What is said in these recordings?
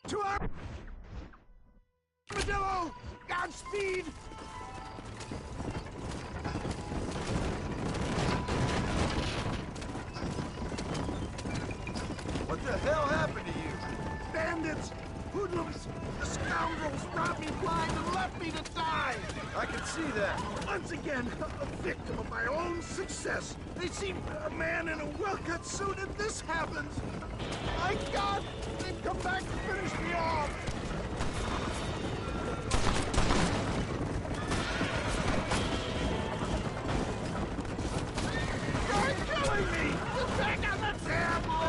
To Armadillo! Godspeed! What the hell happened to you? Bandits! Hoodlums! The scoundrels robbed me blind and left me to die! I can see that. Once again, a victim of my own success. They see a man in a well-cut suit and this happens. My God! They've come back to finish me off! You're killing me! Get back on the damn road!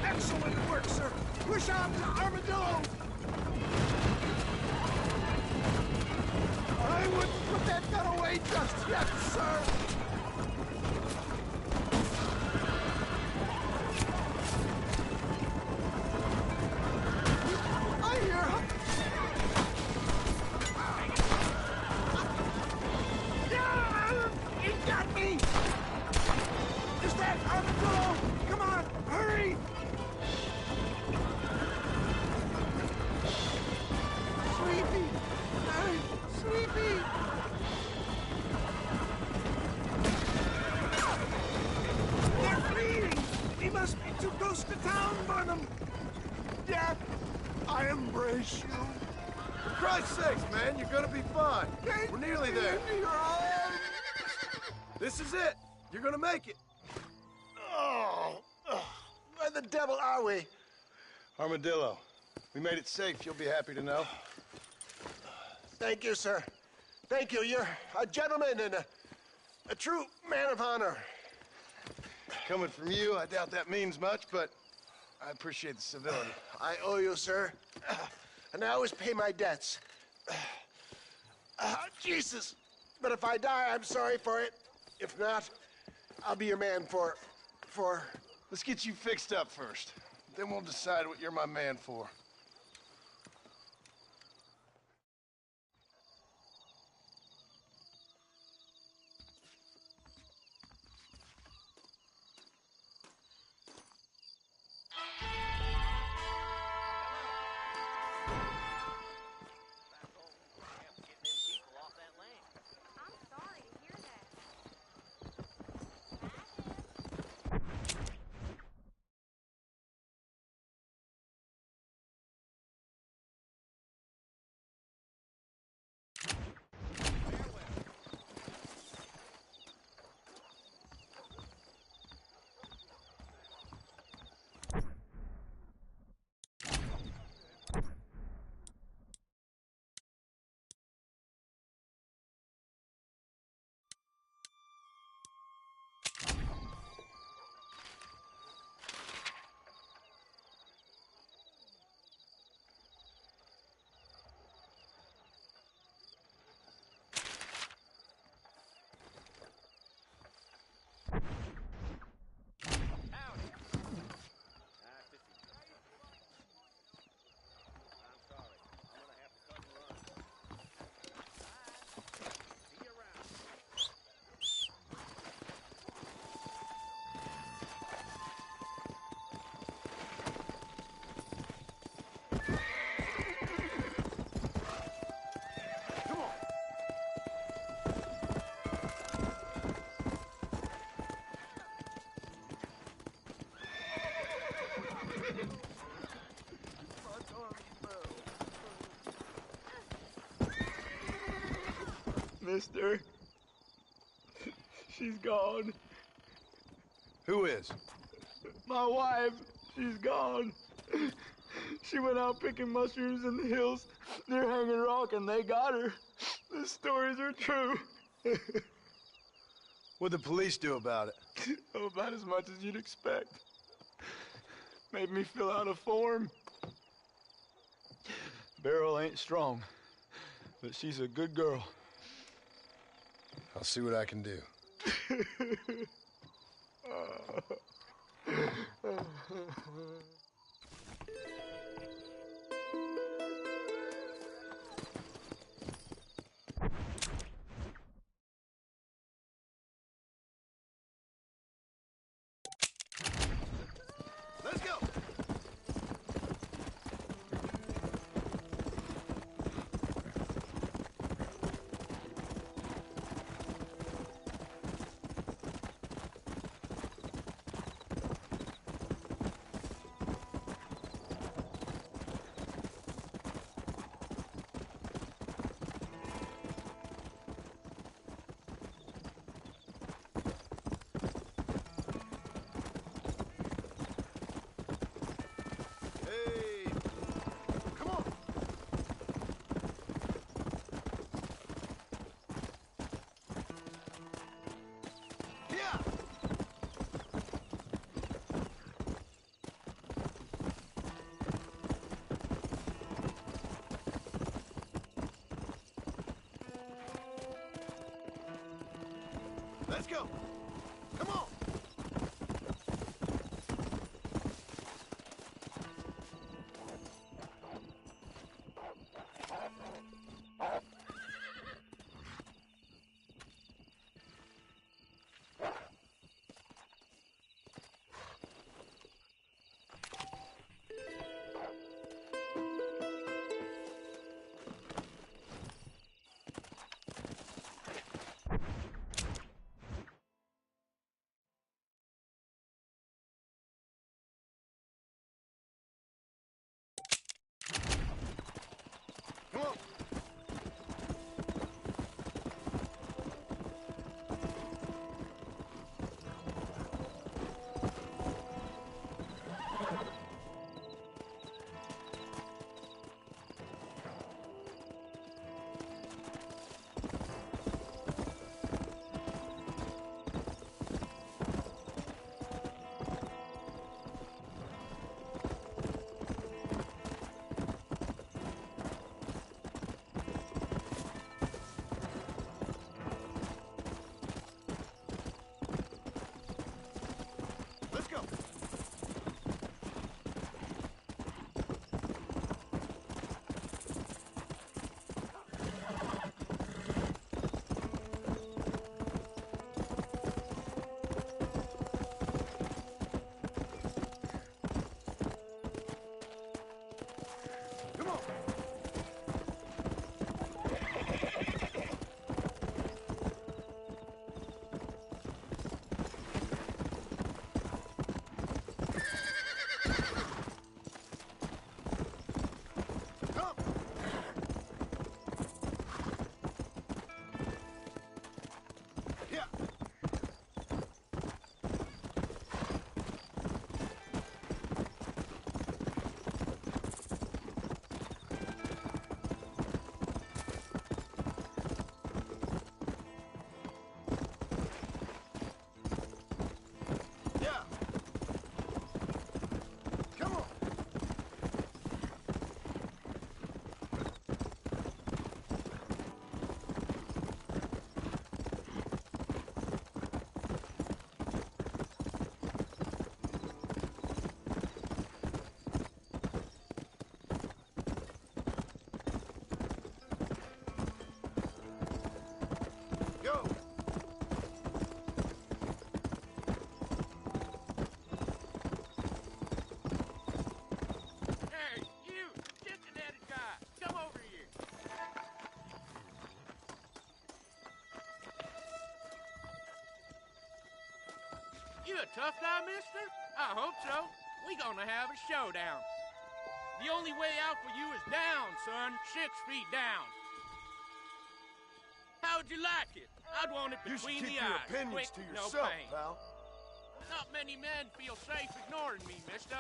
Excellent work, sir! Push on to Armadillo! I wouldn't put that gun away just yet, sir! I hear him! Yeah! He got me! Is that Armadillo? Come on, hurry! Sleepy! Sleepy! They're fleeing! We must be too close to town for them! Death, I embrace you! For Christ's sakes, man, you're gonna be fine. We're nearly there. This is it. You're gonna make it. Where the devil are we? Armadillo. We made it safe, you'll be happy to know. Thank you, sir. Thank you. You're a gentleman and a true man of honor. Coming from you, I doubt that means much, but I appreciate the civility. I owe you, sir. And I always pay my debts. Jesus. But if I die, I'm sorry for it. If not, I'll be your man for... Let's get you fixed up first. Then we'll decide what you're my man for. Mister. She's gone. Who is? My wife. She's gone. She went out picking mushrooms in the hills near Hanging Rock, and they got her. The stories are true. What'd the police do about it? Oh, about as much as you'd expect. Made me fill out a form. Beryl ain't strong, but she's a good girl. I'll see what I can do. Let's go! Let's go! Come on! Come on! Let's go! Come on! Come! Yeah! Yeah! Come on! Go! Hey, you! Cincinnati guy! Come over here! You a tough guy, mister? I hope so. We gonna have a showdown. The only way out for you is down, son. 6 feet down. How'd you like it? I'd want it You should between keep the your eyes. opinions Quick, to no yourself, pain. pal. Not many men feel safe ignoring me, mister.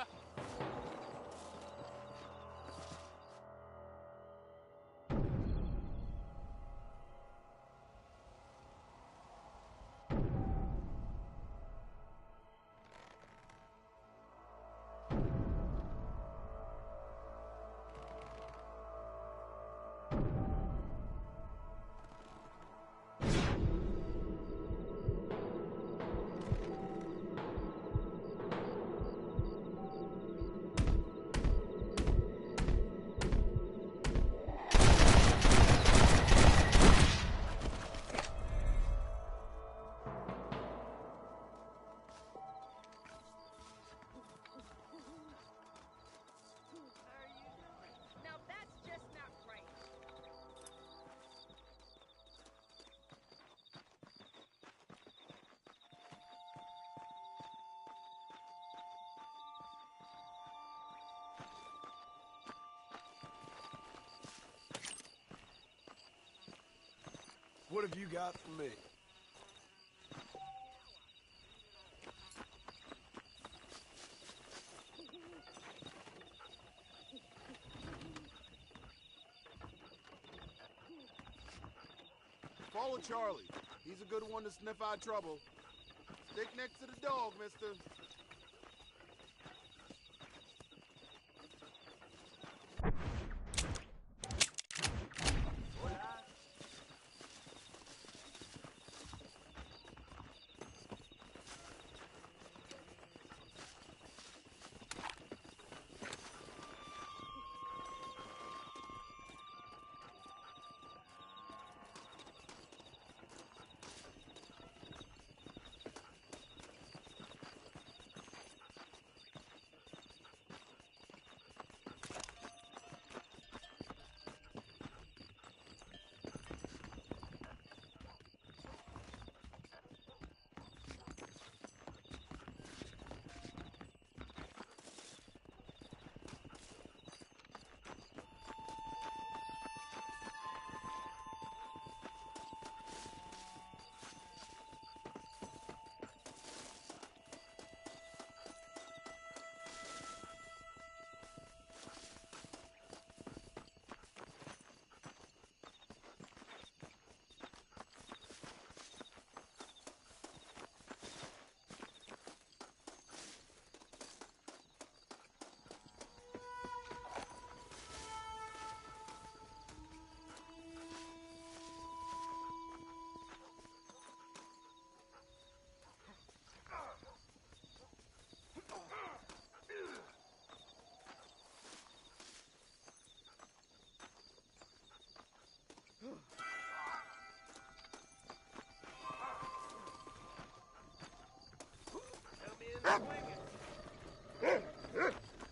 What have you got for me? Follow Charlie. He's a good one to sniff out trouble. Stick next to the dog, mister.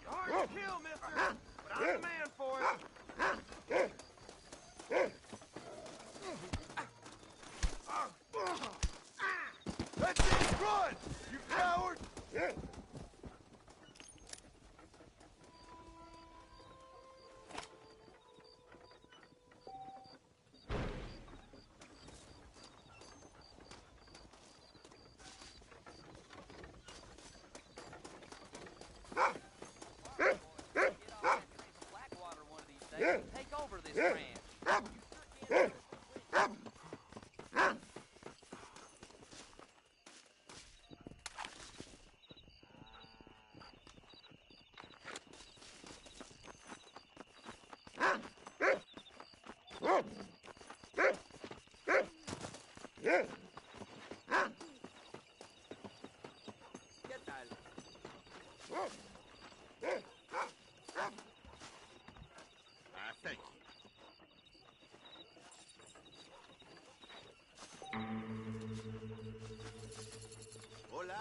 Hard to kill, mister, but I'm the man for it. That's it! Run! You coward! Take over this ranch. Thank you. Hola.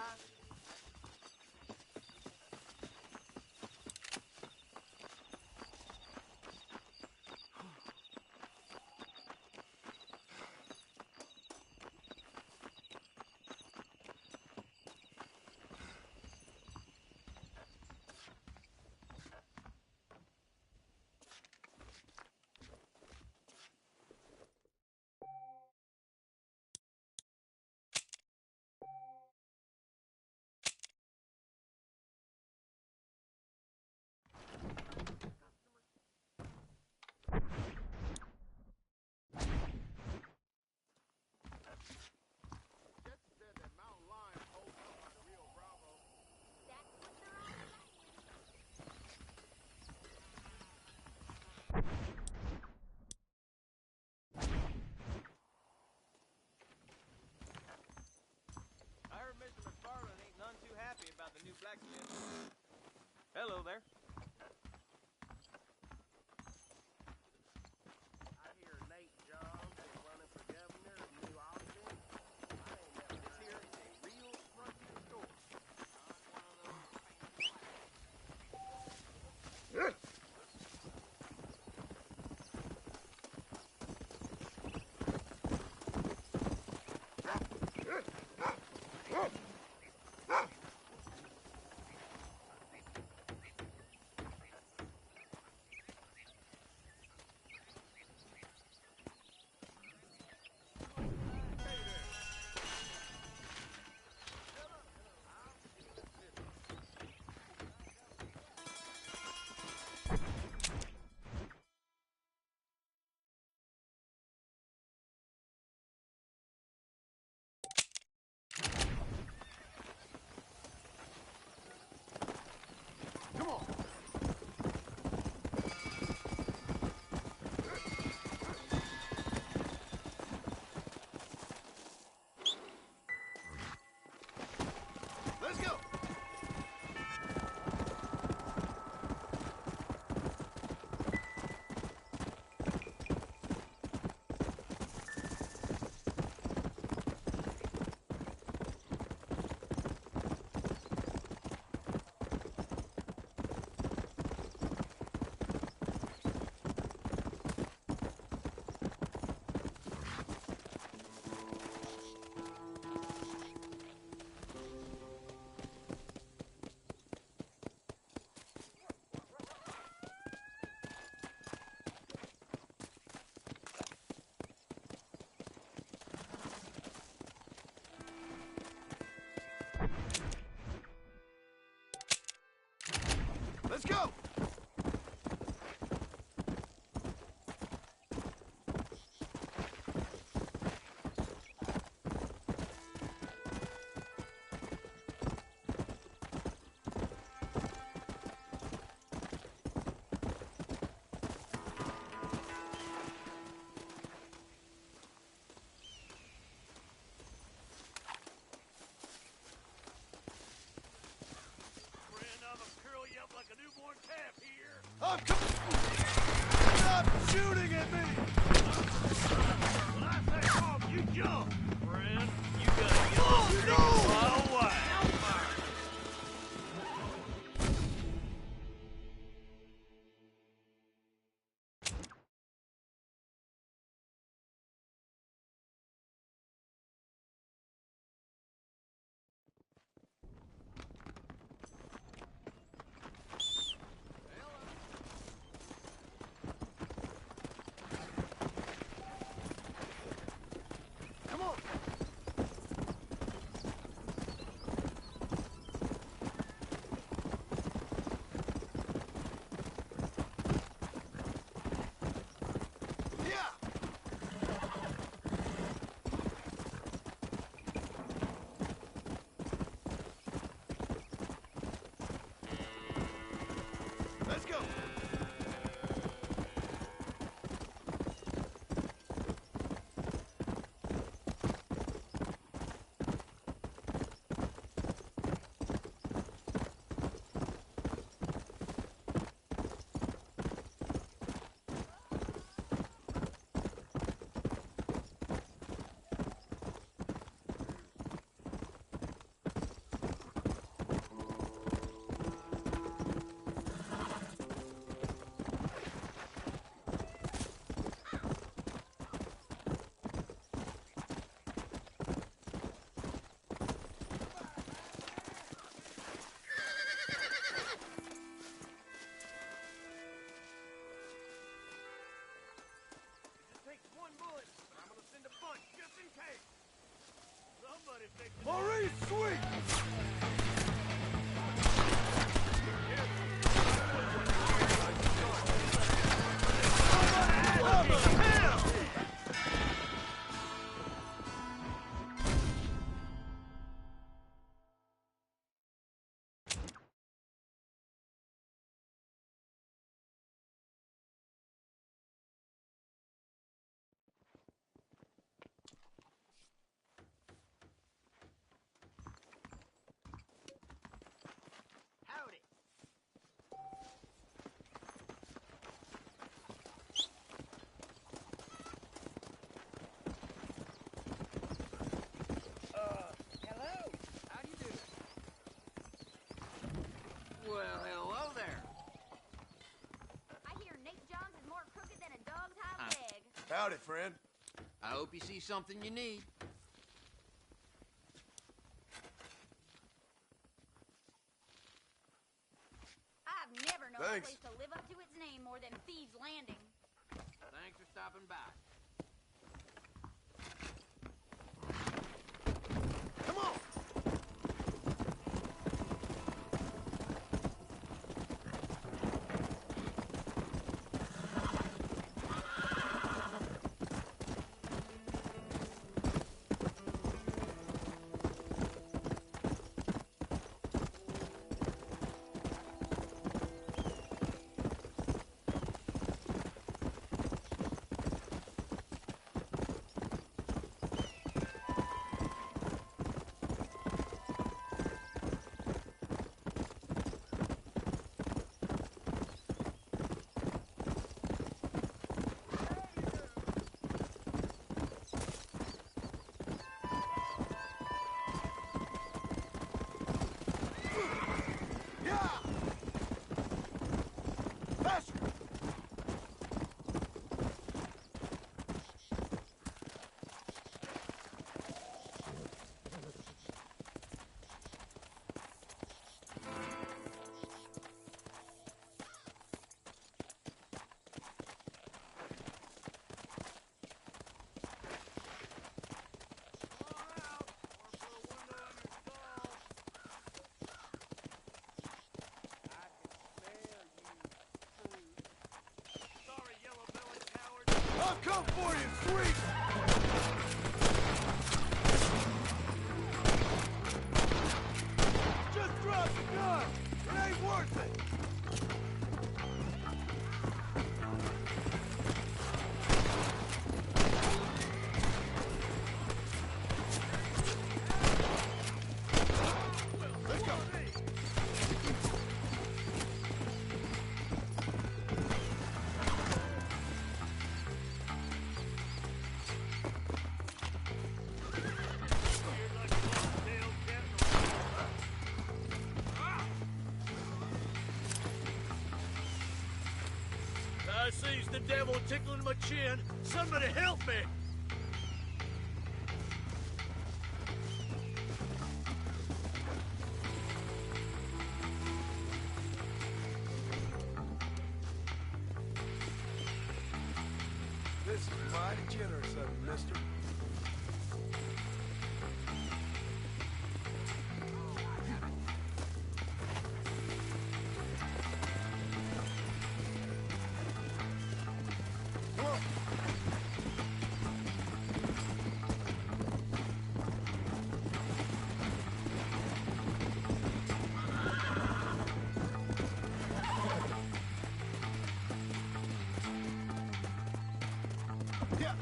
About the new blacksmith. Hello there. I hear Nate Jones is running for governor of New Austin. I ain't never this here is a real frontier store. Not one of those Let's go! I'm coming! Stop shooting at me! When I say off, you jump! Friend, you gotta get Oh, no! mile wide. Come on! Yeah! Let's go! It takes one bullet, but I'm gonna send a bunch just in case. Somebody fix it. Maurice, sweet! Howdy. Hello. How do you do? Well, hello there. I hear Nate Johns is more crooked than a dog's hind leg. Howdy, friend. I hope you see something you need. I've never known Thanks. a place to live up to its name more than Thieves Landing. Thanks for stopping by. Come on! come for you, sweet! Just drop the gun! It ain't worth it! Let's go! I sees the devil tickling my chin. Somebody help me! This is mighty generous of you, mister. Come on. Yeah.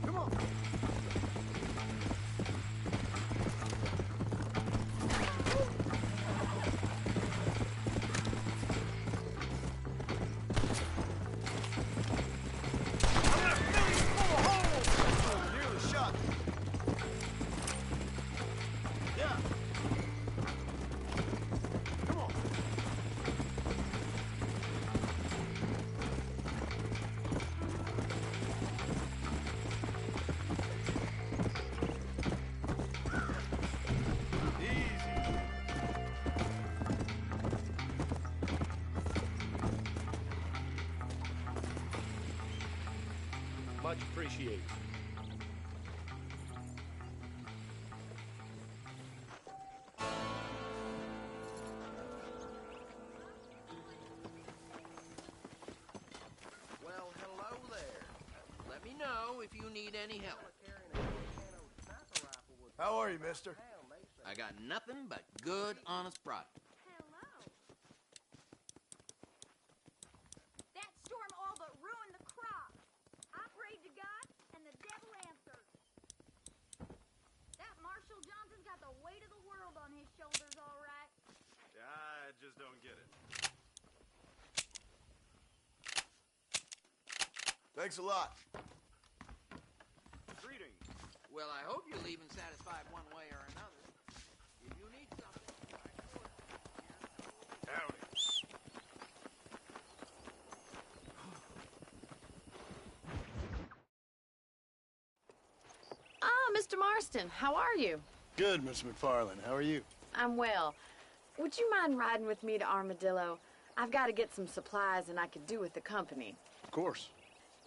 Come on. Nearly shot me. Yeah. Come on. Easy. Much appreciated. Well, hello there. Let me know if you need any help. How are you, mister? I got nothing but good, honest product. Hello. That storm all but ruined the crop. I prayed to God, and the devil answered. That Marshall Johnson's got the weight of the world on his shoulders, all right. I just don't get it. Thanks a lot. Greetings. Well, I hope you're leaving satisfied one way or another. If you need something, I know it. Howdy. Ah, Mr. Marston, how are you? Good, Miss McFarland. How are you? I'm well. Would you mind riding with me to Armadillo? I've got to get some supplies and I could do with the company. Of course.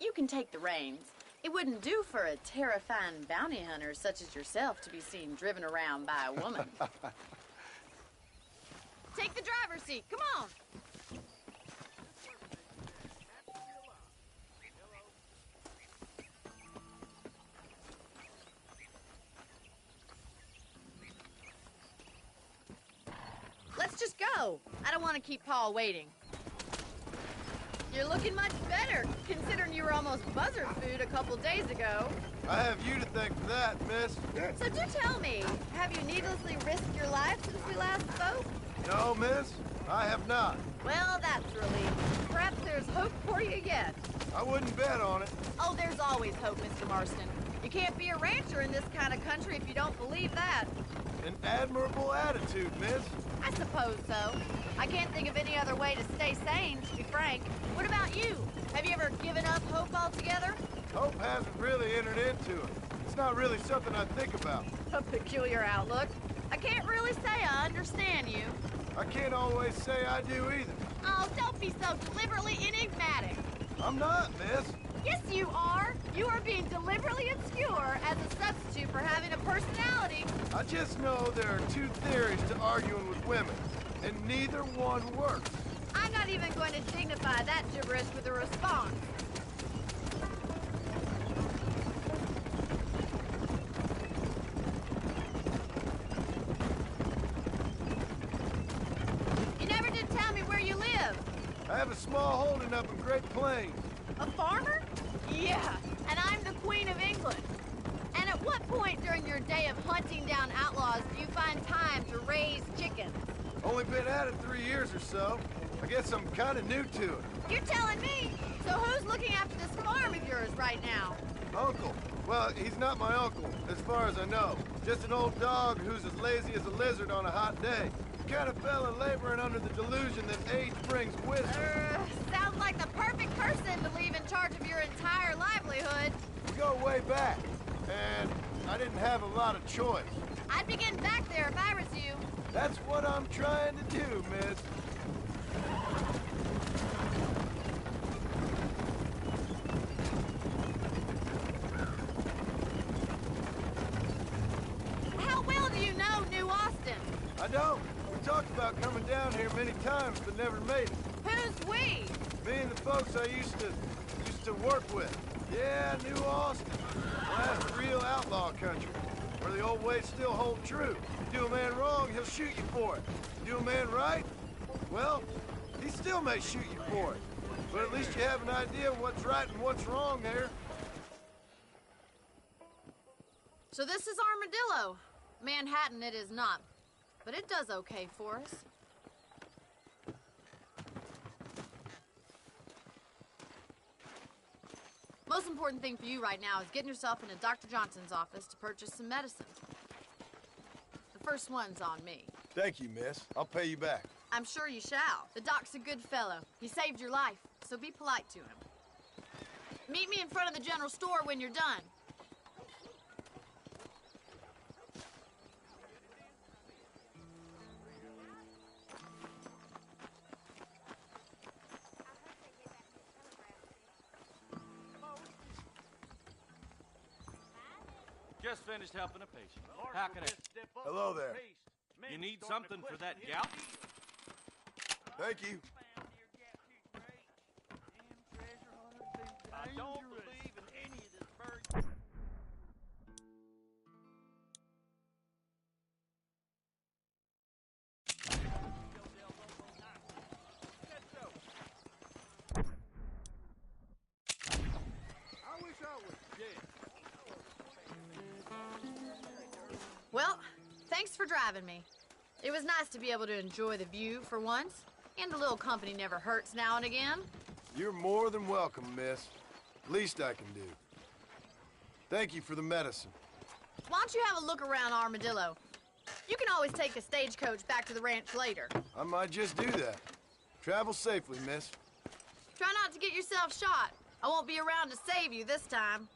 You can take the reins. It wouldn't do for a terrifying bounty hunter such as yourself to be seen driven around by a woman. Take the driver's seat. Come on. Let's just go. I don't want to keep Paul waiting. You're looking much better, considering you were almost buzzard food a couple days ago. I have you to thank for that, miss. So do tell me, have you needlessly risked your life since we last spoke? No, miss, I have not. Well, that's relief. Perhaps there's hope for you yet. I wouldn't bet on it. Oh, there's always hope, Mr. Marston. You can't be a rancher in this kind of country if you don't believe that. An admirable attitude, miss. I suppose so. I can't think of any other way to stay sane, to be frank. What about you? Have you ever given up hope altogether? Hope hasn't really entered into it. It's not really something I think about. A peculiar outlook. I can't really say I understand you. I can't always say I do either. Oh, don't be so deliberately enigmatic. I'm not, miss. Yes, you are. You are being deliberately obscure as a substitute for having a personality. I just know there are two theories to arguing with women, and neither one works. I'm not even going to dignify that gibberish with a response. You never did tell me where you live. I have a small holding up in Great Plains. A farmer? Yeah, and I'm the Queen of England. And at what point during your day of hunting down outlaws do you find time to raise chickens? Only been at it 3 years or so. I guess I'm kind of new to it. You're telling me? So who's looking after this farm of yours right now? Uncle. Well, he's not my uncle, as far as I know. Just an old dog who's as lazy as a lizard on a hot day. The kind of fella laboring under the delusion that age brings wisdom. Sounds like the perfect person to leave in charge of your entire livelihood. We go way back, and I didn't have a lot of choice. I'd begin back there if I was you. That's what I'm trying to do, miss. How well do you know New Austin? I don't. We talked about coming down here many times, but never made it. Who's we? Me and the folks I used to work with. Yeah, New Austin. Well, that's the real outlaw country, where the old ways still hold true. You do a man wrong, he'll shoot you for it. You do a man right, well, he still may shoot you for it. But at least you have an idea of what's right and what's wrong there. So this is Armadillo. Manhattan it is not, but it does okay for us. Most important thing for you right now is getting yourself into Dr. Johnson's office to purchase some medicine. The first one's on me. Thank you, miss. I'll pay you back. I'm sure you shall. The doc's a good fellow. He saved your life, so be polite to him. Meet me in front of the general store when you're done. Just finished helping a patient. How can I... Hello there. You need something for that gout? Thank you. I don't believe in any of this bird. I wish I was dead. Well, thanks for driving me. It was nice to be able to enjoy the view for once, and a little company never hurts now and again. You're more than welcome, miss. Least I can do. Thank you for the medicine. Why don't you have a look around Armadillo? You can always take a stagecoach back to the ranch later. I might just do that. Travel safely, miss. Try not to get yourself shot. I won't be around to save you this time.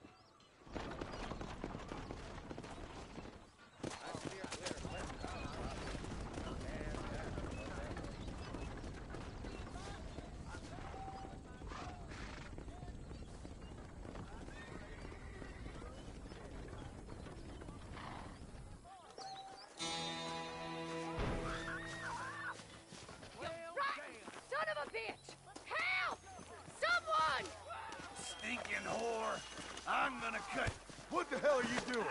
Stinking whore! I'm gonna cut. What the hell are you doing?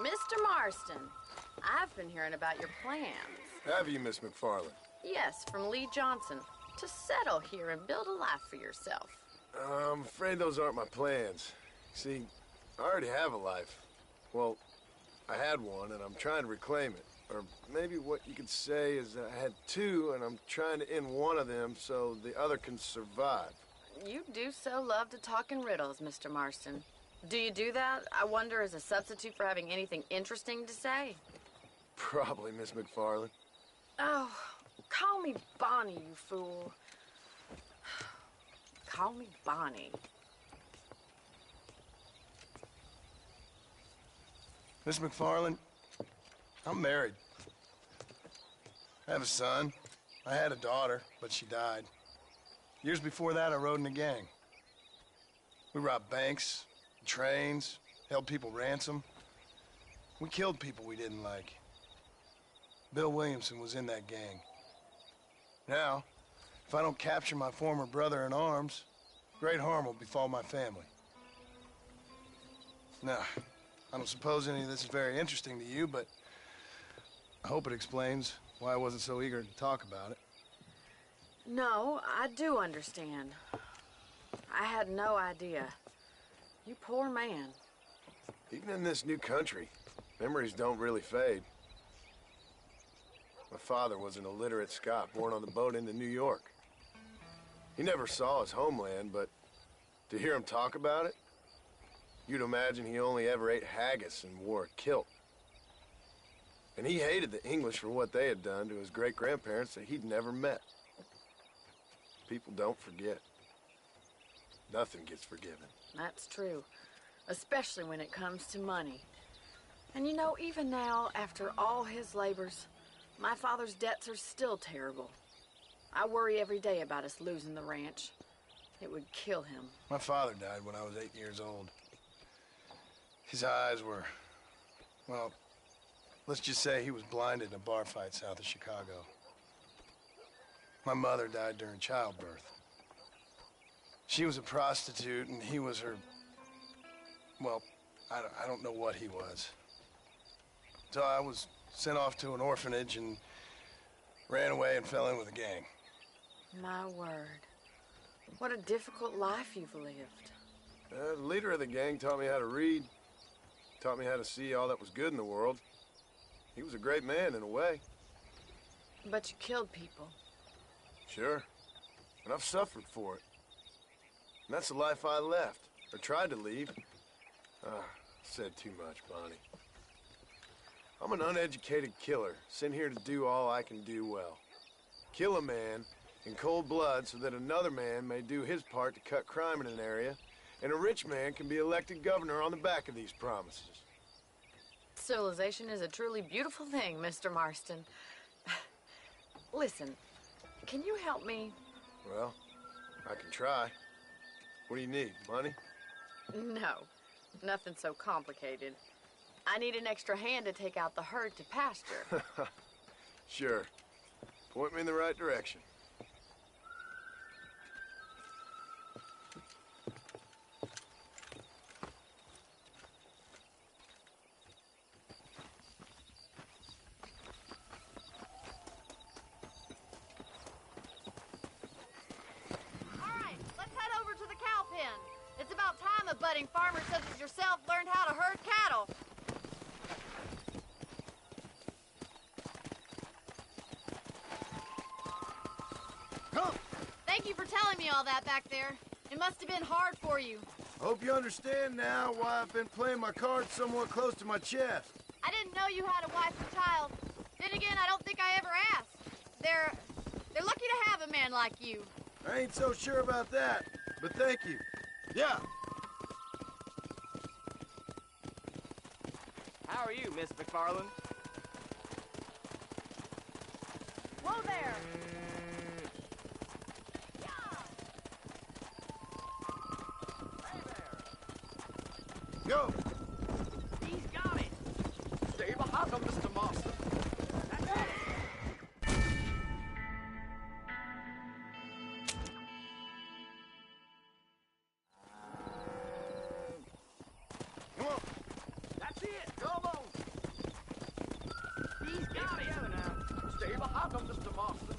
Mr. Marston, I've been hearing about your plans. Have you, Miss McFarland? Yes, from Lee Johnson. To settle here and build a life for yourself. I'm afraid those aren't my plans. See, I already have a life. Well, I had one, and I'm trying to reclaim it. Or maybe what you could say is that I had two, and I'm trying to end one of them so the other can survive. You do so love to talk in riddles, Mr. Marston. Do you do that, I wonder, as a substitute for having anything interesting to say? Probably, Miss McFarland. Oh, call me Bonnie, you fool. Call me Bonnie. Miss McFarland, I'm married. I have a son. I had a daughter, but she died. Years before that, I rode in a gang. We robbed banks, trains, held people ransom. We killed people we didn't like. Bill Williamson was in that gang. Now, if I don't capture my former brother in arms, great harm will befall my family. Now, I don't suppose any of this is very interesting to you, but I hope it explains why I wasn't so eager to talk about it. No, I do understand. I had no idea. You poor man. Even in this new country, memories don't really fade. My father was an illiterate Scot born on the boat into New York. He never saw his homeland, but to hear him talk about it, you'd imagine he only ever ate haggis and wore a kilt. And he hated the English for what they had done to his great-grandparents that he'd never met. People don't forget. Nothing gets forgiven. That's true, especially when it comes to money. And you know, even now, after all his labors, my father's debts are still terrible. I worry every day about us losing the ranch. It would kill him. My father died when I was 8 years old. His eyes were, well, let's just say he was blinded in a bar fight south of Chicago. My mother died during childbirth. She was a prostitute, and he was her, well, I don't know what he was. So I was sent off to an orphanage and ran away and fell in with a gang. My word. What a difficult life you've lived. The leader of the gang taught me how to read, taught me how to see all that was good in the world. He was a great man in a way. But you killed people. Sure. And I've suffered for it. And that's the life I left, or tried to leave. Said too much, Bonnie. I'm an uneducated killer, sent here to do all I can do well. Kill a man in cold blood so that another man may do his part to cut crime in an area, and a rich man can be elected governor on the back of these promises. Civilization is a truly beautiful thing, Mr. Marston. Listen, can you help me? Well, I can try. What do you need, money? No, nothing so complicated. I need an extra hand to take out the herd to pasture. Sure. Point me in the right direction. It's about time a budding farmer such as yourself learned how to herd cattle. Come! Thank you for telling me all that back there. It must have been hard for you. Hope you understand now why I've been playing my cards somewhat close to my chest. I didn't know you had a wife and child. Then again, I don't think I ever asked. They're lucky to have a man like you. I ain't so sure about that, but thank you. Yeah. How are you, Miss McFarland? Whoa there! Go! He's got it! Stay behind him, Mr. Marston. That's it! Come on! That's it! Come on! He's got it! Now. Stay behind him, Mr. Marston.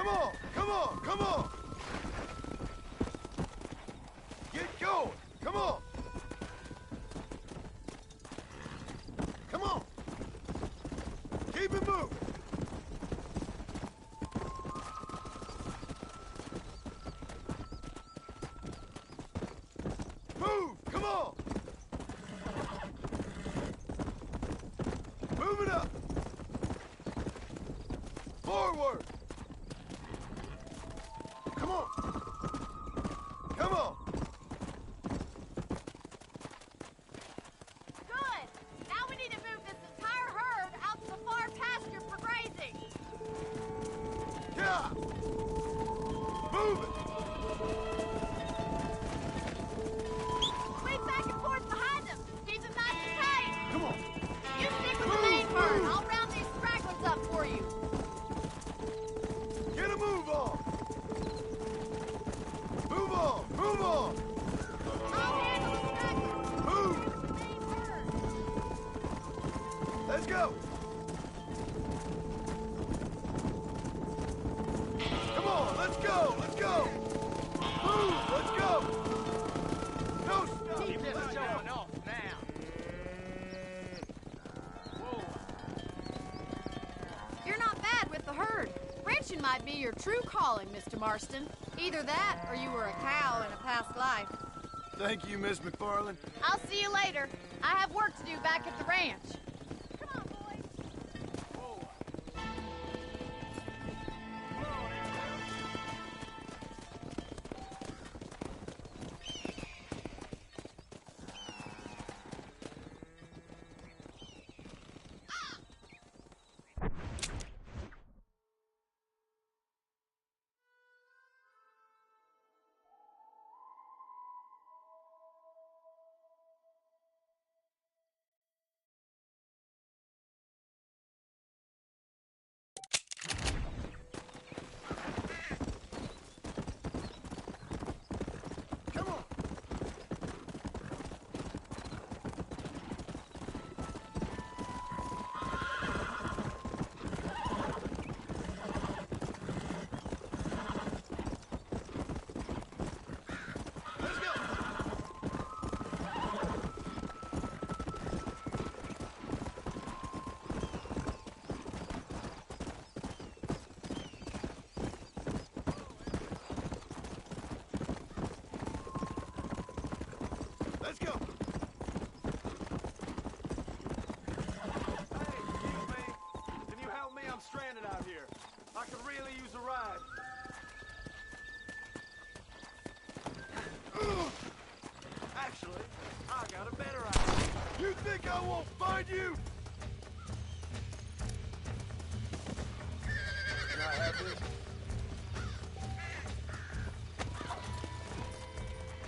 on! Come on! Come on! Get going! Come on! Come on! Keep it moving! Move! Come on! Move it up! Forward! Come on! Come on! Good. Now we need to move this entire herd out to the far pasture for grazing. Yeah! Move it! Swing back and forth behind them. Keep them nice and tight. Come on! You stick with the main herd. I'll round these stragglers up for you. Get a move on! Move on! Move on! I'll handle the stragglers. Move! The main herd. Let's go! Come on, let's go! Let's go! Move! Let's go! No stop! Keep this Let's go. going off now. Whoa. You're not bad with the herd. Ranching might be your true calling, Mr. Marston. Either that, or you were a cow in a past life. Thank you, Miss McFarland. I'll see you later. I have work to do back at the ranch. Come on, boys. Whoa. Come on, Andrew. Come on! Let's go! Let's go! Hey, excuse me. Can you help me? I'm stranded out here. I could really use a ride. Actually, I got a better idea. You think I won't find you? Can I have this?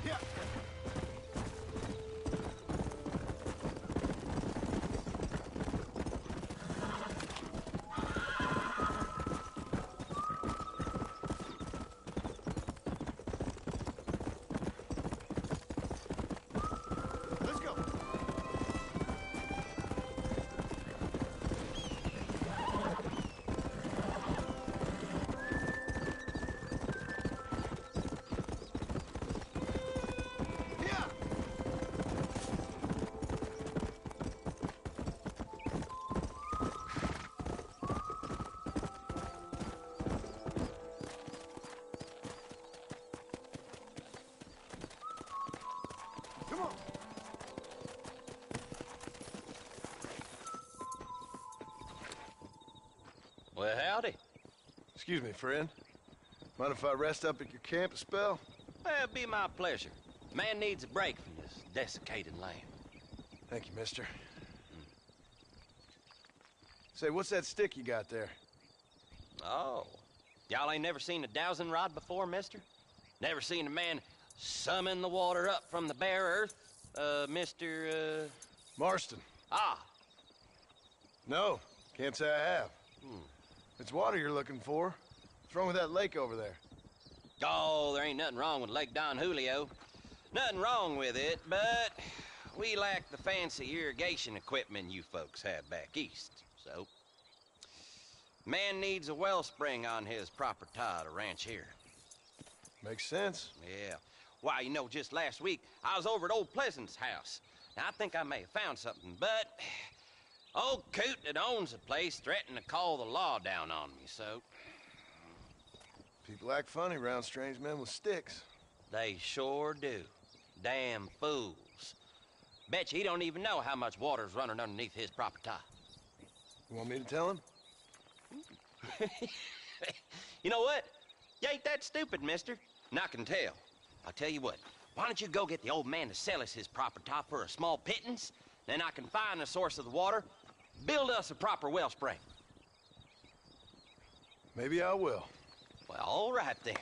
Yeah. Let's go. Yeah. Come on. Well, howdy. Excuse me, friend. Mind if I rest up at your camp a spell? Well, it'd be my pleasure. Man needs a break from this desiccated land. Thank you, mister. Say, what's that stick you got there? Oh. Y'all ain't never seen a dowsing rod before, mister? Never seen a man summon the water up from the bare earth? Mr. Marston. Ah. No, can't say I have. It's water you're looking for. What's wrong with that lake over there? Oh, there ain't nothing wrong with Lake Don Julio. Nothing wrong with it, but we lack the fancy irrigation equipment you folks have back east. So, Man needs a wellspring on his property to ranch here. Makes sense. Yeah. Why, you know, just last week, I was over at old Pleasant's house. Now, I think I may have found something, but old coot that owns the place threatened to call the law down on me, so... People act funny around strange men with sticks. They sure do. Damn fools. Bet you he don't even know how much water's running underneath his property. You want me to tell him? You know what? You ain't that stupid, mister. And I can tell. I'll tell you what. Why don't you go get the old man to sell us his property for a small pittance? Then I can find the source of the water, build us a proper wellspring. Maybe I will. Well, all right then.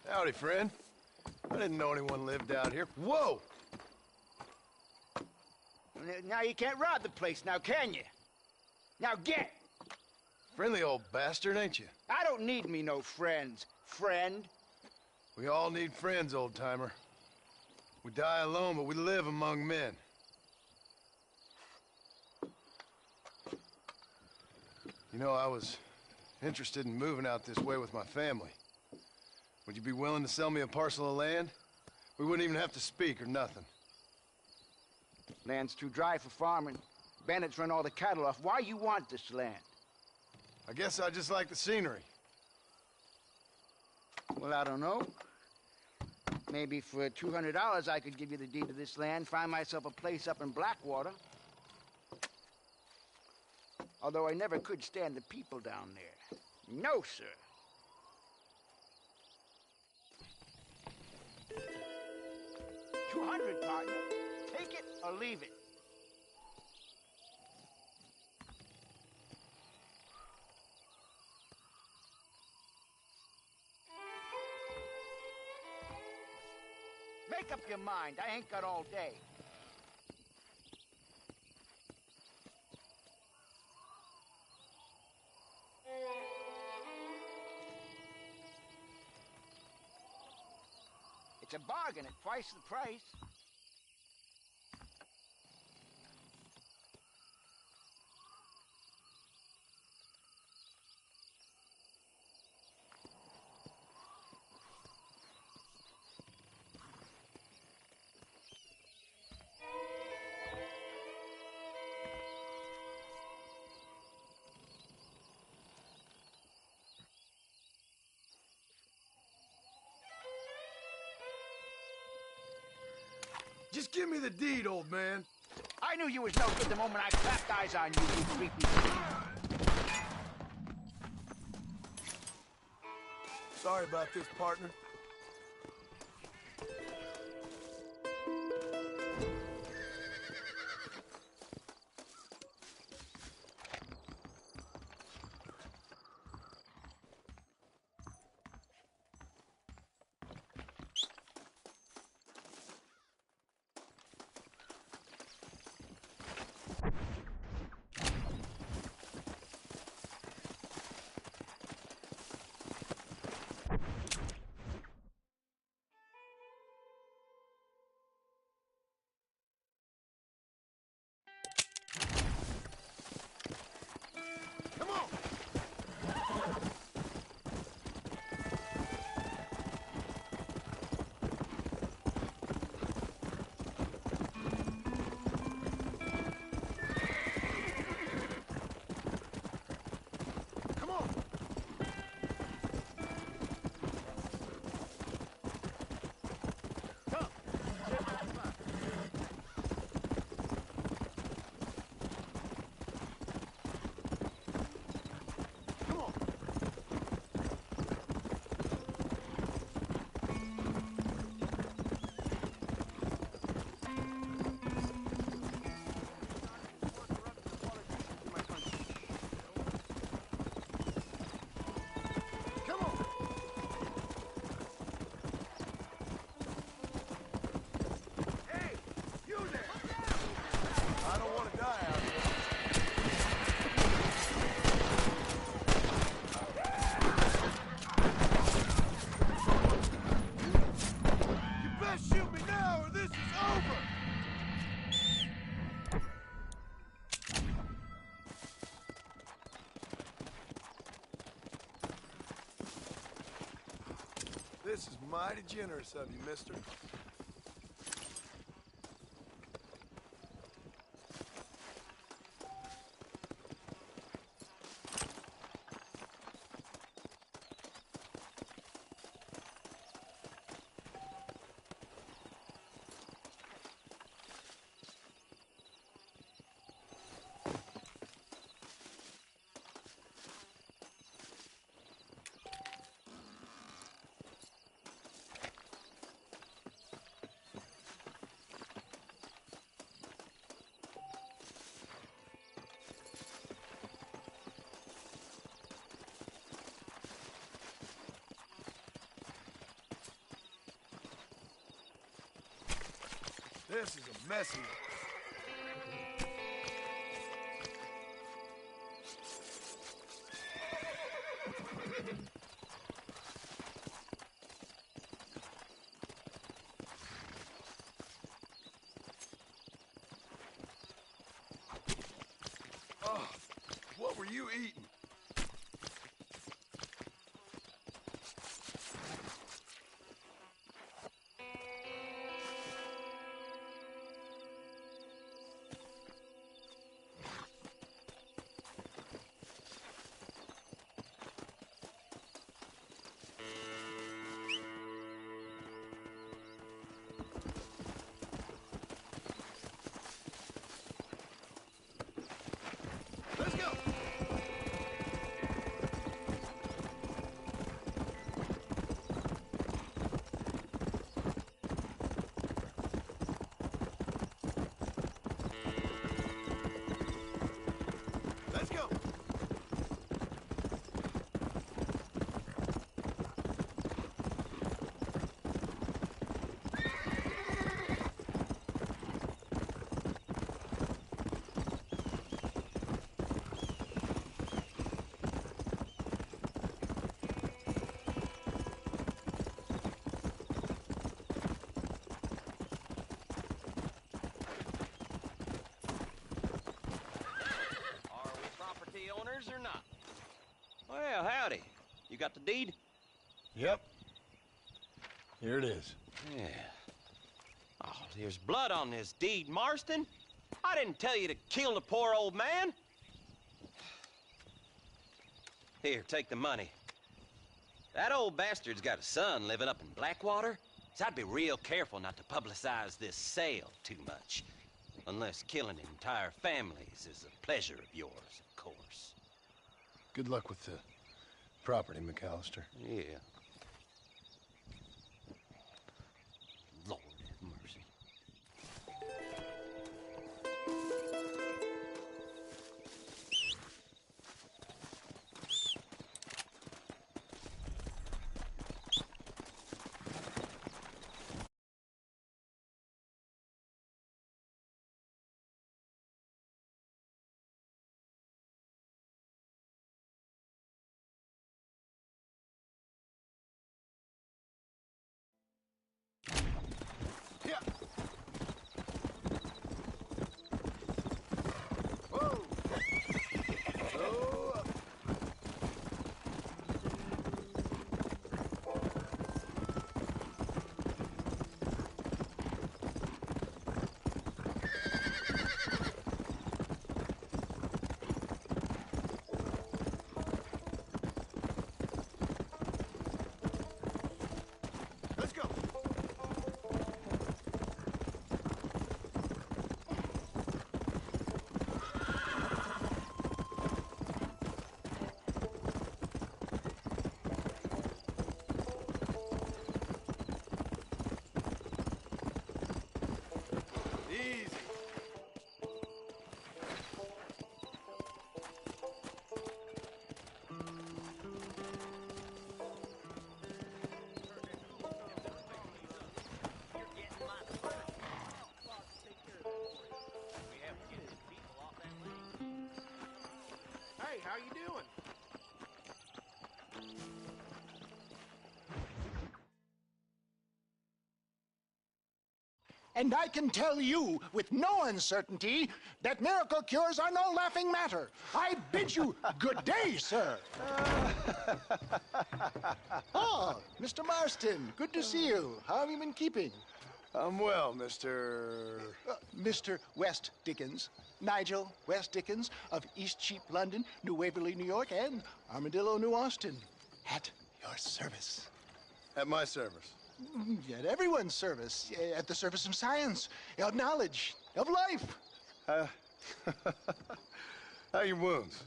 Howdy, friend. I didn't know anyone lived out here. Whoa! Now you can't rob the place, now can you? Now get! Friendly old bastard, ain't you? I don't need me no friends, friend. We all need friends, old-timer. We die alone, but we live among men. You know, I was interested in moving out this way with my family. Would you be willing to sell me a parcel of land? We wouldn't even have to speak or nothing. Land's too dry for farming. Bandits run all the cattle off. Why you want this land? I guess I just like the scenery. Well, I don't know. Maybe for $200 I could give you the deed to this land, find myself a place up in Blackwater. Although I never could stand the people down there. No, sir. $200, partner. Take it or leave it. Make up your mind. I ain't got all day. It's a bargain at twice the price. Just give me the deed, old man. I knew you was no good the moment I clapped eyes on you, you creepy. Sorry about this, partner. Come on! Come on! Come! Come on! Come on! Hey, you there! I don't want to die out here. You best shoot me now or this is over! This is mighty generous of you, mister. This is a messy one. Oh, what were you eating? Let's go! Let's go! Are we property owners or not? Well, howdy. You got the deed? Yep. Here it is. Yeah. Oh, there's blood on this deed, Marston. I didn't tell you to kill the poor old man. Here, take the money. That old bastard's got a son living up in Blackwater. So I'd be real careful not to publicize this sale too much. Unless killing entire families is a pleasure of yours, of course. Good luck with the property, McAllister. Yeah. Lord have mercy. Hey, how you doing? And I can tell you with no uncertainty that miracle cures are no laughing matter. I bid you good day, sir. Oh, Mr. Marston, good to see you. How have you been keeping? I'm well, Mr. Mr. West Dickens. Nigel West Dickens of East Cheap, London, New Waverly, New York, and Armadillo, New Austin. At your service. At my service. At everyone's service. At the service of science, of knowledge, of life. How are your wounds?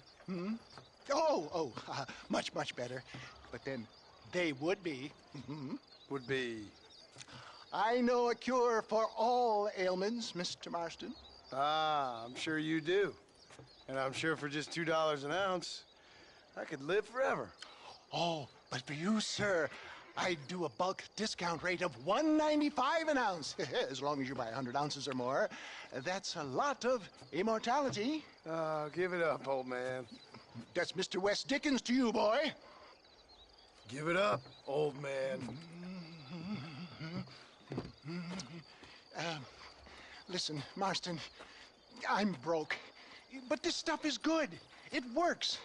Much, much better. But then they would be. Would be? I know a cure for all ailments, Mr. Marston. Ah, I'm sure you do. And I'm sure for just $2 an ounce, I could live forever. Oh, but for you, sir, I'd do a bulk discount rate of $1.95 an ounce, as long as you buy 100 ounces or more. That's a lot of immortality. Give it up, old man. That's Mr. West Dickens to you, boy. Give it up, old man. Listen, Marston, I'm broke, but this stuff is good. It works.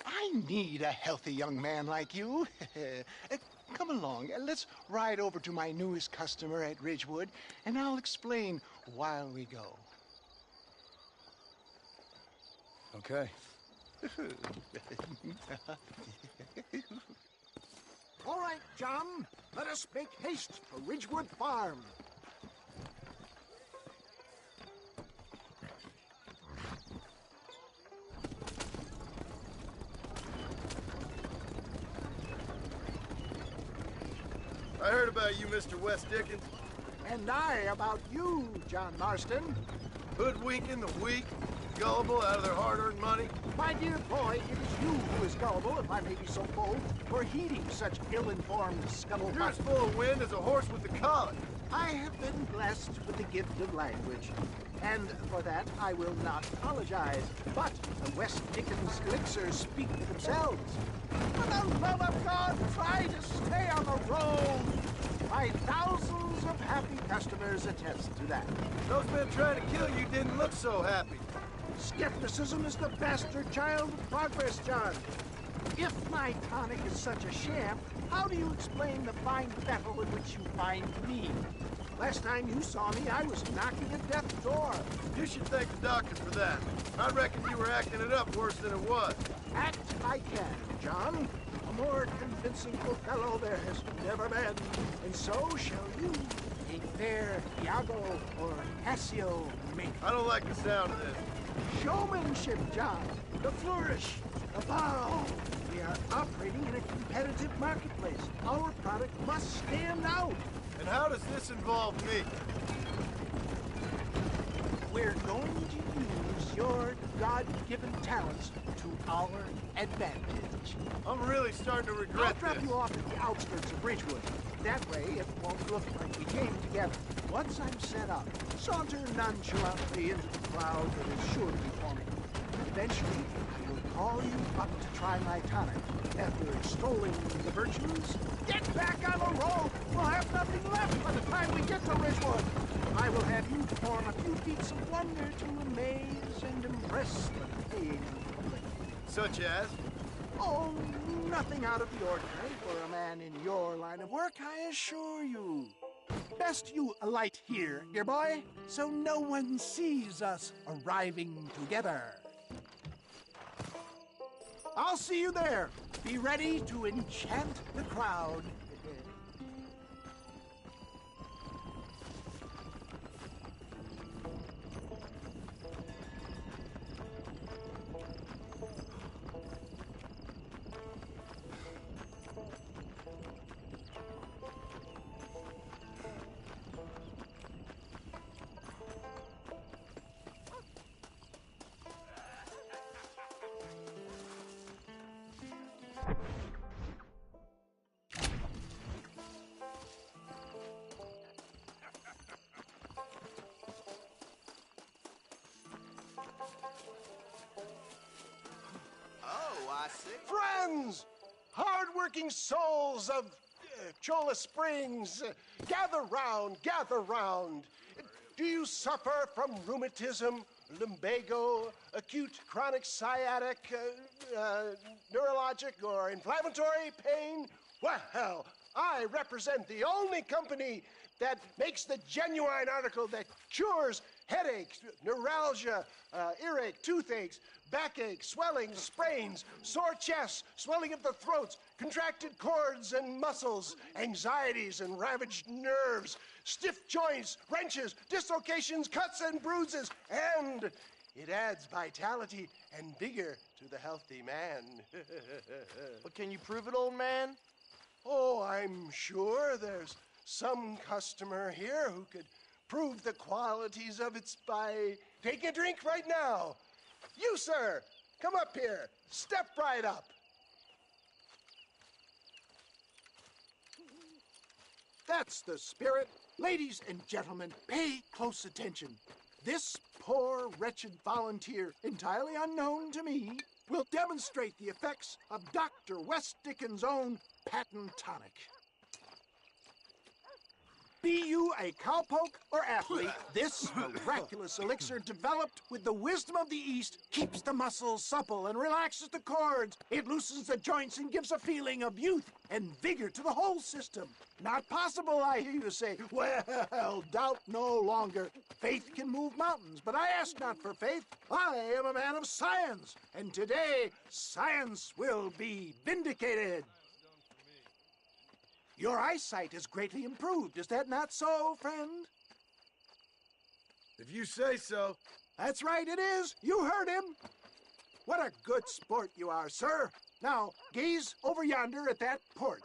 I need a healthy young man like you. Come along, let's ride over to my newest customer at Ridgewood, and I'll explain while we go. Okay. All right, John, let us make haste for Ridgewood Farm. I heard about you, Mr. West Dickens. And I about you, John Marston. Hoodwinking the weak, gullible out of their hard-earned money. My dear boy, it is you who is gullible, if I may be so bold, for heeding such ill-informed scuttlebutt. You're as full of wind as a horse with the colic. I have been blessed with the gift of language, and for that I will not apologize. But the West Dickens elixirs speak for themselves. For the love of God, try to stay on the road. My thousands of happy customers attest to that. Those men trying to kill you didn't look so happy. Skepticism is the bastard child of progress, John. If my tonic is such a sham, how do you explain the fine fettle in which you find me? Last time you saw me, I was knocking at death's door. You should thank the doctor for that. I reckon you were acting it up worse than it was. Act I can, John. more convincing Othello there has never been, and so shall you, a fair Iago or Cassio make. I don't like the sound of this. Showmanship, John. The flourish. The bow. We are operating in a competitive marketplace. Our product must stand out. And how does this involve me? We're going to use your God-given talents to our advantage. I'm really starting to I'll regret drop this. you off at the outskirts of Ridgewood. That way, it won't look like we came together. Once I'm set up, saunter nonchalantly into the cloud that is sure to be forming. Eventually, I will call you up to try my tonic. After extolling the virtues, get back on the road! We'll have nothing left by the time we get to Ridgewood. I will have you perform a few feats of wonder to amaze and impress the paying public. Such as? Oh, nothing out of the ordinary for a man in your line of work, I assure you. Best you alight here, dear boy, so no one sees us arriving together. I'll see you there. Be ready to enchant the crowd. Oh, I see. Friends, hard-working souls of Cholla Springs, gather round, gather round. Do you suffer from rheumatism, lumbago, acute chronic sciatic, neurologic, or inflammatory pain? Well, I represent the only company that makes the genuine article that cures headaches, neuralgia, earache, toothaches, backache, swelling, sprains, sore chests, swelling of the throats, contracted cords and muscles, anxieties and ravaged nerves, stiff joints, wrenches, dislocations, cuts and bruises, and it adds vitality and vigor to the healthy man. But can you prove it, old man? Oh, I'm sure there's some customer here who could prove the qualities of it by taking a drink right now. You, sir, come up here. Step right up. That's the spirit. Ladies and gentlemen, pay close attention. This poor, wretched volunteer, entirely unknown to me, will demonstrate the effects of Dr. West Dickens' own patent tonic. Be you a cowpoke or athlete, this miraculous elixir developed with the wisdom of the East keeps the muscles supple and relaxes the cords. It loosens the joints and gives a feeling of youth and vigor to the whole system. Not possible, I hear you say. Well, doubt no longer. Faith can move mountains, but I ask not for faith. I am a man of science, and today science will be vindicated. Your eyesight is greatly improved. Is that not so, friend? If you say so. That's right, it is. You heard him. What a good sport you are, sir. Now, gaze over yonder at that porch.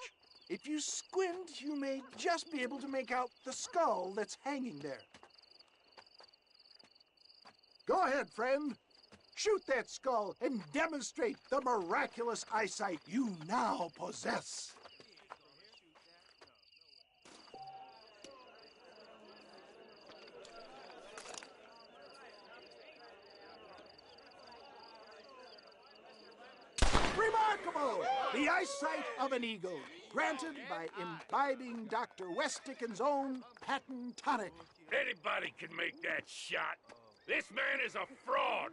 If you squint, you may just be able to make out the skull that's hanging there. Go ahead, friend. Shoot that skull and demonstrate the miraculous eyesight you now possess. Remarkable! The eyesight of an eagle, granted by imbibing Dr. West Dickens' own patent tonic. Anybody can make that shot. This man is a fraud.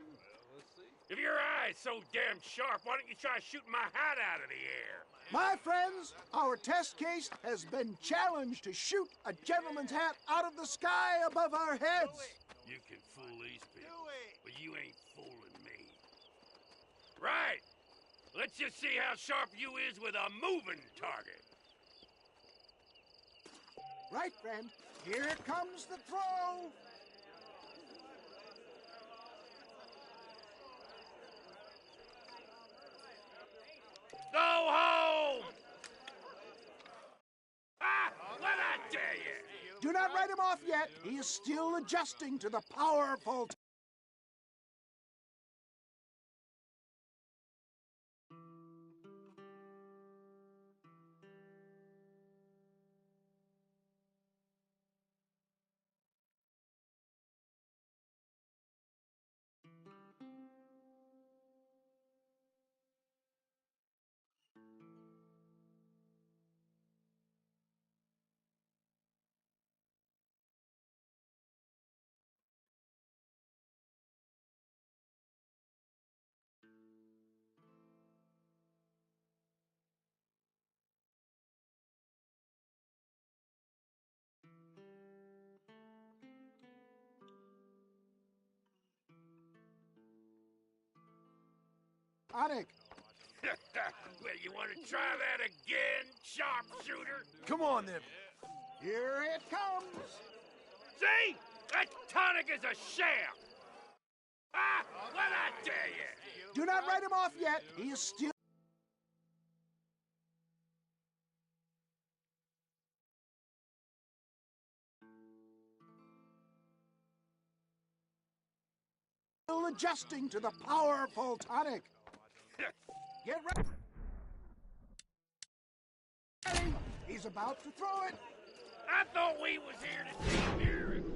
If your eye's so damn sharp, why don't you try shooting my hat out of the air? My friends, our test case has been challenged to shoot a gentleman's hat out of the sky above our heads. You can fool these people, but you ain't fooling me. Right. Let's just see how sharp you is with a moving target. Right, friend. Here comes the throw. Go home! Ah! What'd I tell you? Do not write him off yet. He is still adjusting to the powerful... Tonic. Well, you want to try that again, sharpshooter? Come on, then. Here it comes. See? That tonic is a sham. Ah! What'd I tell you? Do not write him off yet. He is still... adjusting to the powerful tonic. Get ready. He's about to throw it. I thought we was here to see miracles.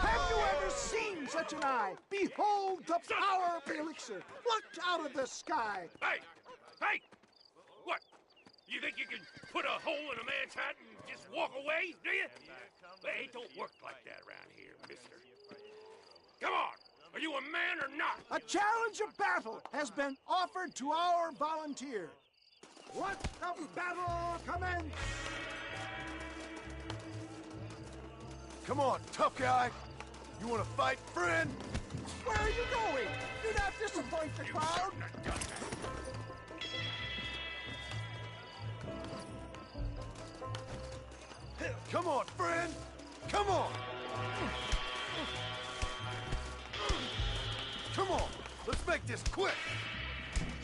Have you ever seen such an eye? Behold the power of the elixir, plucked out of the sky. Hey! Hey! What? You think you can put a hole in a man's hat and just walk away, do you? Well, it don't work like that around here, mister. Come on! Are you a man or not? A challenge of battle has been offered to our volunteer. Let the battle commence! Come on, tough guy. You want to fight, friend? Where are you going? Do not disappoint the crowd. Come on, friend. Come on. Come on. Let's make this quick.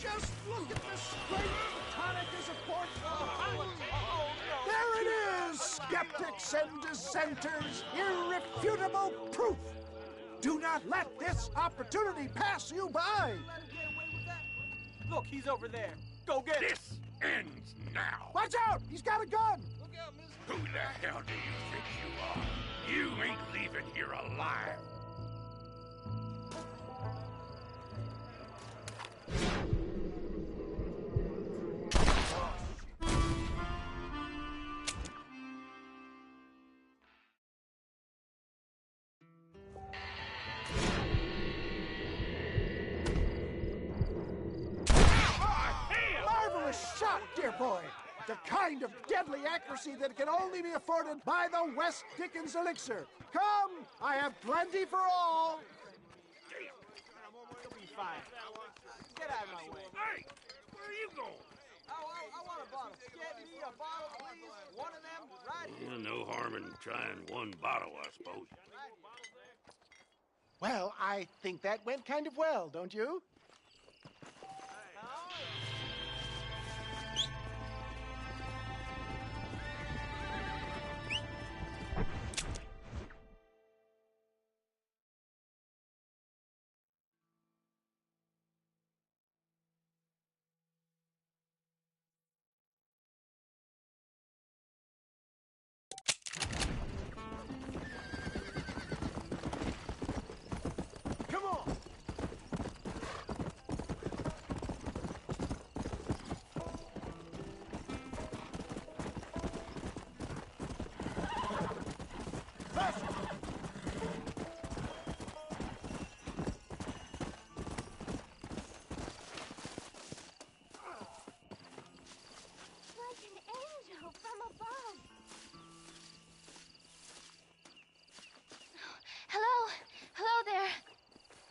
Just look at the strength the tonic is affording. There it is, skeptics and dissenters. Irrefutable proof. Do not let this opportunity pass you by. Look, he's over there. Go get him. This ends now. Watch out! He's got a gun. Who the hell do you think you are? You ain't leaving here alive. Marvelous shot, dear boy. The kind of deadly accuracy that can only be afforded by the West Dickens elixir. Come, I have plenty for all. You'll be fine. Get out of my way. Hey, where are you going? I want a bottle. Get me a bottle, please. One of them right here. No harm in trying one bottle, I suppose. Well, I think that went kind of well, don't you?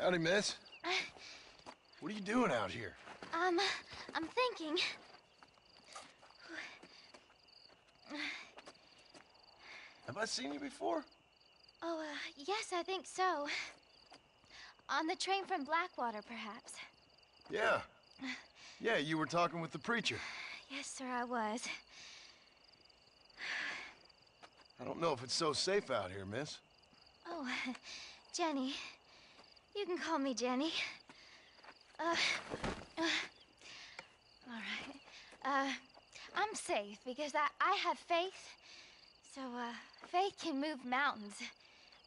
Howdy, miss. What are you doing out here? I'm thinking. Have I seen you before? Oh, yes, I think so. On the train from Blackwater, perhaps. Yeah. Yeah, you were talking with the preacher. Yes, sir, I was. I don't know if it's so safe out here, miss. Oh, Jenny. You can call me Jenny. All right. I'm safe because I have faith. So, faith can move mountains.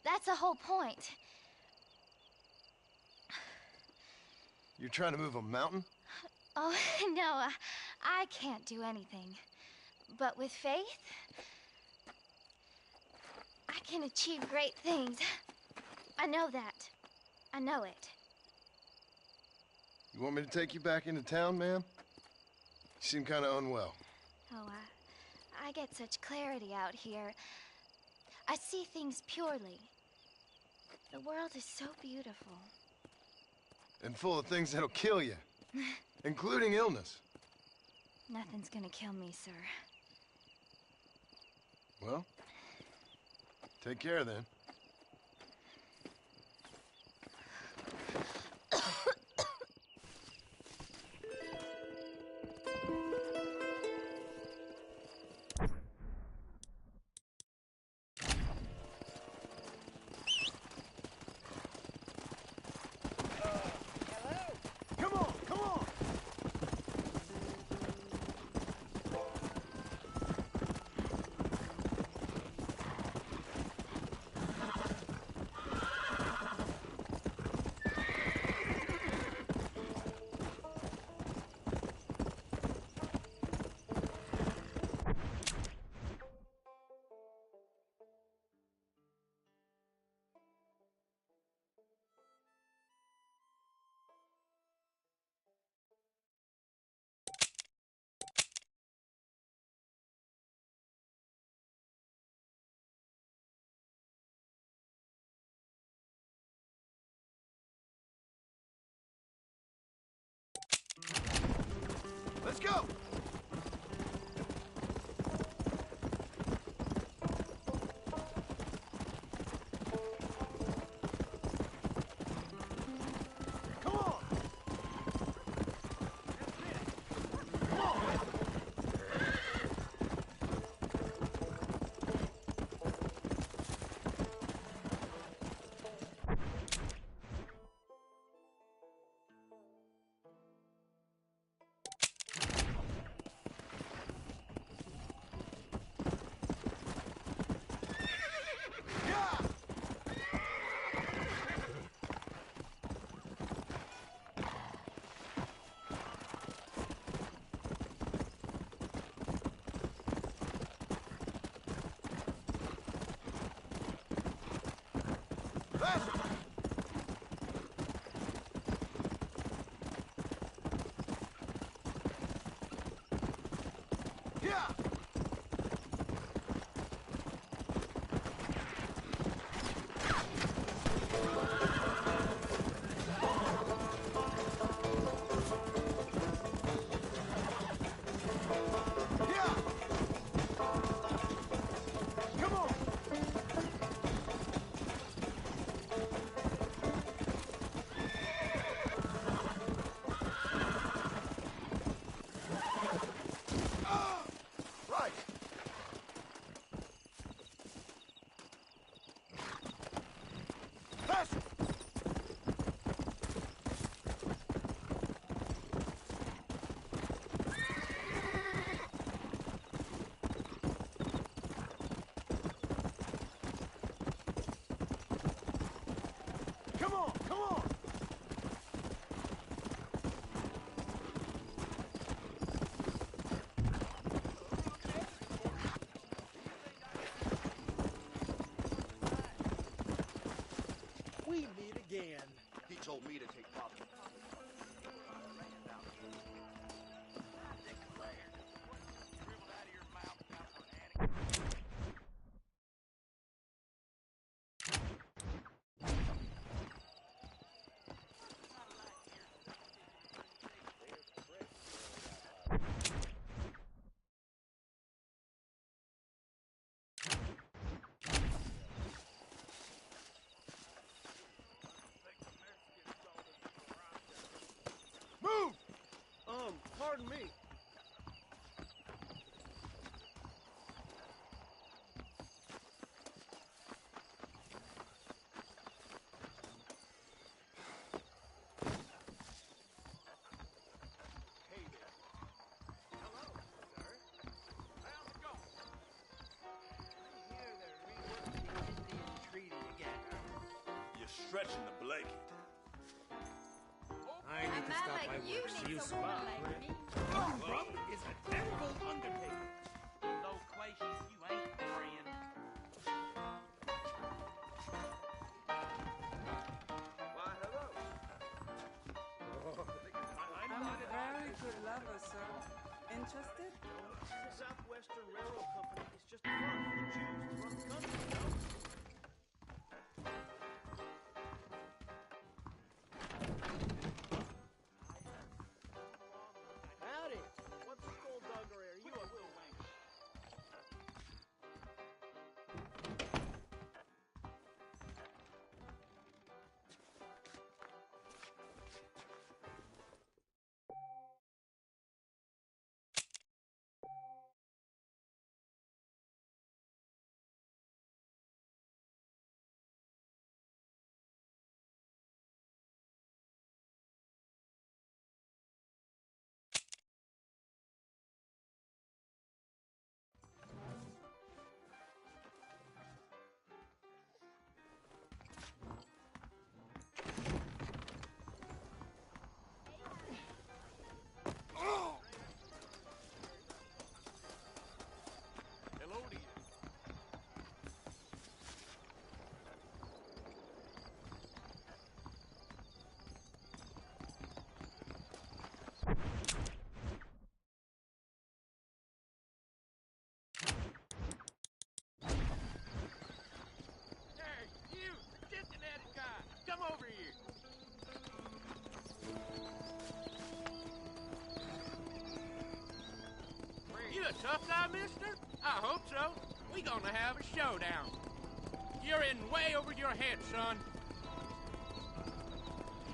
That's the whole point. You're trying to move a mountain? Oh, no, I can't do anything. But with faith, I can achieve great things. I know that. I know it. You want me to take you back into town, ma'am? You seem kind of unwell. Oh, I get such clarity out here. I see things purely. The world is so beautiful. And full of things that'll kill you, including illness. Nothing's gonna kill me, sir. Well, take care then. Come on, come on! Let's go! Come on! Come on! stretching the blanket. I need to stop my work. See you soon. Grub is a terrible undertaker. Loquacious, you ain't friend. Why, hello. I'm a very good lover, sir. Interested? The Southwestern Railroad Company is just a front for the Jews to run the country, you know? Howdy. What's skullduggery? Are you a Will Wayne? Hello to you. Hey, you, Cincinnati guy, come over here. You a tough guy, mister? I hope so. We gonna have a showdown. You're in way over your head, son.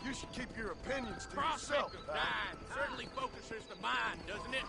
You should keep your opinions to Prospect yourself, of pal. dying certainly focuses the mind, doesn't it?